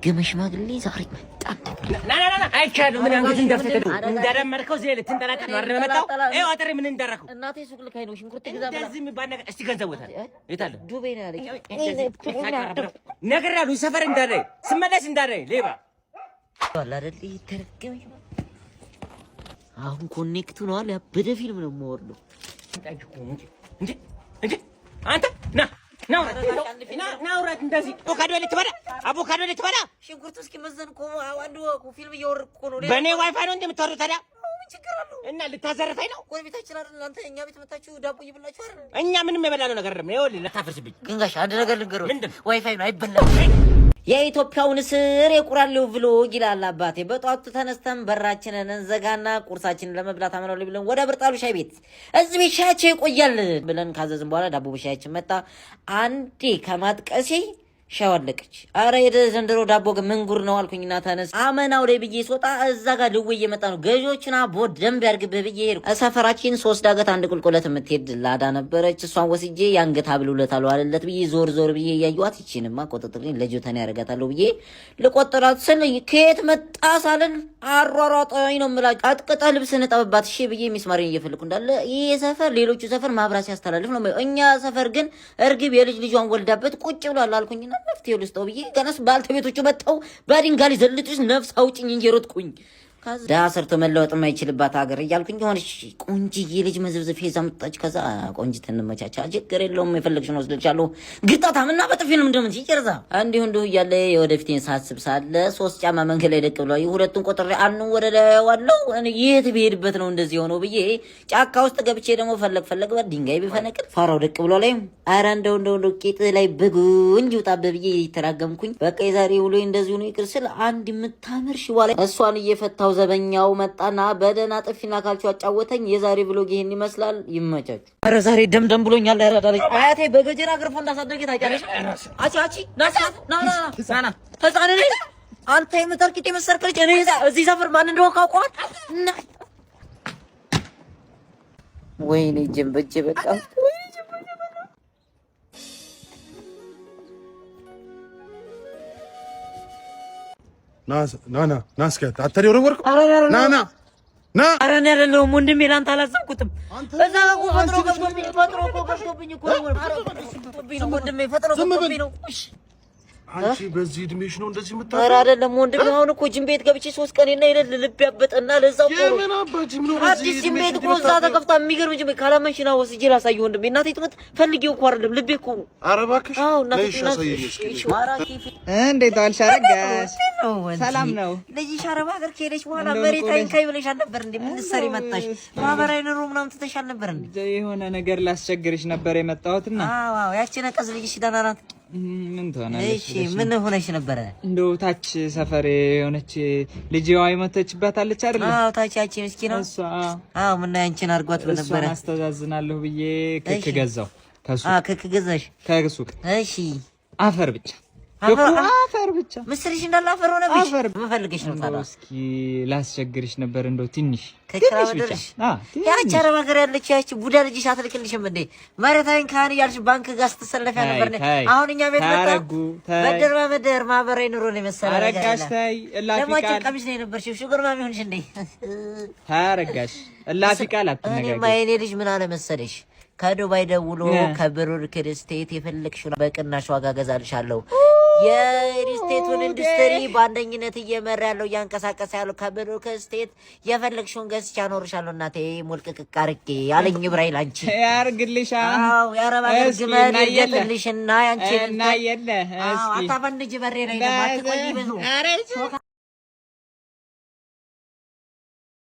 የተረገመ ሽማግሌ ዛሬ መጣ። ና አይቻለሁ። ምን አንገት እንደፈተደው እንዳደመርከው ዘለ ትንጠላጠል ነው አይደል? መጣው ይሄው አጥሬ ምን እንደረከው እናቴ ሱቅ ልካይ ነው ሽንኩርት ግዛ ብላ እንደዚህ የሚባል ነገር እስቲ ገንዘብ ወጣ የታለ ዱቤ ነው ያለኝ ነገር ያሉ ሰፈር እንዳለ ስመለስ እንዳለ ሌባ ዋላ አይደል? የተረገመ አሁን ኮኔክት ነው አለ ያበደ ፊልም ነው የምወርደው እንጂ አንተ ናውራት እንደዚህ አቮካዶ ልትበላ ሽንኩርት እስኪመዘን እኮ አንዱ ፊልም እያወረድኩ ነው። በእኔ ዋይፋይ ነው እንደምታወሩት ታዲያ ችግር አለው እና ልታዘርፈኝ ነው? ጎረቤታችን አይደል እናንተ እኛ ቤት መጣችሁ ዳቦ እየበላችሁ አይደል? እኛ ምንም የበላነው ነገር አይደለም። ይኸውልህ ልታፈርስብኝ ግን ጋሽ አንድ ነገር ልንገርህ፣ ዋይፋይ ነው አይበላም። የኢትዮጵያውን ስር የቁራሌው ብሎግ ይላል አባቴ። በጧቱ ተነስተን በራችንን እንዘጋና ቁርሳችንን ለመብላት አመናው ብለን ወደ ብርጣሉ ሻይ ቤት እዚህ ቤት ሻያቸው ይቆያል ብለን ካዘዝን በኋላ ዳቦ በሻያችን መጣ። አንዴ ከማጥቀሴ ሻወለቀች። አረ የዘንድሮ ዳቦ ግን ምን ጉር ነው አልኩኝና ተነስ አመናው ላይ ብዬ ስወጣ እዛ ጋር ልው እየመጣ ነው። ገዦችና ቦ ደንብ ያርግብህ ብዬ ሄድኩ። ሰፈራችን 3 ዳገት አንድ ቁልቁለት የምትሄድ ላዳ ነበረች። እሷን ወስጄ ያንገት አብሉለታለሁ አለለት ብዬ ዞር ብዬ እያየኋት ይቺንማ ቆጥጥልኝ ለጆተን ያረጋታለሁ ብዬ ልቆጥራት ስል ከየት መጣ ሳልን አሯሯጠኝ ነው የምላጭ አጥቅጣ ልብስ ንጠብባት እሺ ብዬ ሚስማሬን እየፈለኩ እንዳለ ይሄ ሰፈር ሌሎቹ ሰፈር ማብራት ሲያስተላልፍ ነው። እኛ ሰፈር ግን እርግብ የልጅ ልጇን ወልዳበት ቁጭ ብሏል አልኩኝና ነፍቴው ልስጠው ብዬ ገናስ ባልተቤቶቹ መጣው በድንጋይ ዘልጥሽ ነፍስ አውጭኝ እንጂ ሮጥኩኝ። ከዛ ዳሰርቶ መለወጥ የማይችልባት ሀገር እያልኩኝ ሆነሽ ቆንጂዬ ልጅ መዝብዝፍ ይዛ መጣች። ከዛ ቆንጂት እንመቻቻ ችግር የለውም የፈለግሽን ወስደልሻለሁ ግጣታምና በጥፊ ነው እንደምን ሲጨርዛ እንዲሁ እያለ የወደፊቴን ሳስብ ሳለ 3 ጫማ መንገድ ላይ ደቅ ብለው ሁለቱን ቆጥሬ አንኑ ወደ ላይ ዋለው የት ብሄድበት ነው እንደዚህ ሆኖ ብዬ ጫካ ውስጥ ገብቼ ደግሞ ፈለግ በድንጋይ ቢፈነቅል ፋራው ደቅ ብሎ ላይ አረ እንደው ቂጥ ላይ በጉንጅ ውጣበ ብዬ ይተራገምኩኝ። በቃ የዛሬ ውሎ እንደዚህ ነው ይቅር ስል አንድ የምታምር ሽዋ ላይ እሷን እየፈታው ዘበኛው መጣና በደና ጥፊና ካልቹ አጫወተኝ። የዛሬ ብሎግ ይሄን ይመስላል። ይመቻችሁ። አረ ዛሬ ደምደም ብሎኛል። ያራዳለኝ አያቴ በገጀራ ግርፎ እንዳሳደገ ታውቂያለሽ? አቺ ናና ህፃን ነኝ አንተ የምትርቂት የመሰርከች እኔ እዚህ ሰፈር ማን እንደሆነ ካውቀዋል። ወይኔ ጀምበጀ በቃ ና እስኪ አታሪ ወርወርኩ ና አረ እኔ አይደለሁም ወንድሜ ላንተ አላሰብኩትም። እዛ እኮ ፈጥሮ ገብቶብኝ እኮ ነው ወንድሜ ፈጥሮ ገብቶብኝ ነው። አንቺ በዚህ እድሜሽ ነው እንደዚህ የምታውቀው? ኧረ አይደለም ወንድሜ አሁን እኮ ጂም ቤት ገብቼ 3 ቀን እና ይለል ልብ ያበጠና ለዛው እኮ የምን አባጂም ነው በዚህ ጂም ቤት እኮ እዛ ተከፍታ የሚገርም ጂም ካላመንሽ ና ወስጄ ላሳየው ወንድሜ። እናቴ ትመት ፈልጌው እኮ አይደለም ልቤ እኮ ነው። ኧረ እባክሽ አዎ እናቴ እንዴት ዋልሽ? አረጋሽ ሰላም ነው? ልጅሽ አረብ ሀገር ከሄደች በኋላ መሬት አይንካይ ብለሽ አልነበር እንዴ? ምን ልትሰሪ መጣሽ? ማህበራዊ ኑሮ ምናምን ትተሻል ነበር እንዴ? የሆነ ነገር ላስቸግርሽ ነበር የመጣሁትና አዎ ያቺ ነቀዝ ልጅሽ ደህና ናት? ምን ትሆናለሽ? እሺ ምን ሆነሽ ነበር? እንደው ታች ሰፈር የሆነች ልጅዋ የሞተችባታለች አይደል? አዎ ታች ያቺ ምስኪን ነው እሷ። አዎ ምን ያንቺን አርጓት ነበር? እሷን አስተዛዝናለሁ ብዬ ክክ ገዛው ከሱቅ። ክክ ገዛሽ ከሱቅ? እሺ አፈር ብቻ ምስልሽ እንዳለ አፈር ሆነብሽ። መፈልገሽ ነው ታዲያ? እስኪ ላስቸግርሽ ነበር እንደው ትንሽ ከክራውደርሽ ያቺ አረብ ሀገር ያለች ያቺ ቡዳ ልጅሽ አትልክልሽም እንዴ? መሬታዊን ካህን እያልሽ ባንክ ጋር ስትሰለፊያ ነበር። አሁን እኛ ቤት መጣ በደር በመደር ማህበራዊ ኑሮ ነው የመሰለው። አረጋሽ ታይ ለማጭ ቀሚስ ነው የነበርሽው። ሹገር ማሚ ሆንሽ እንዴ? አረጋሽ እላፊ ቃል አትነጋገር። እኔማ የኔ ልጅ ምን አለ መሰለሽ ከዱባይ ደውሎ ከብሩር ክሪስቴት የፈለግሽው በቅናሽ ዋጋ ገዛልሻለሁ። የሪስቴቱን ኢንዱስትሪ በአንደኝነት እየመራ ያለው እያንቀሳቀሰ ያለው ከብሩር ክሪስቴት የፈለግሽውን ገዝቼ አኖርሻለሁ እናቴ ሞልቅቅቅ አርቄ ያለኝ ብራይል አንቺ ያርግልሻ። አዎ ያረባ ግመል ይገጥልሽና ያንቺ እና የለ አዎ አታፈንጂ በሬ ላይ ለማትቆይ ብዙ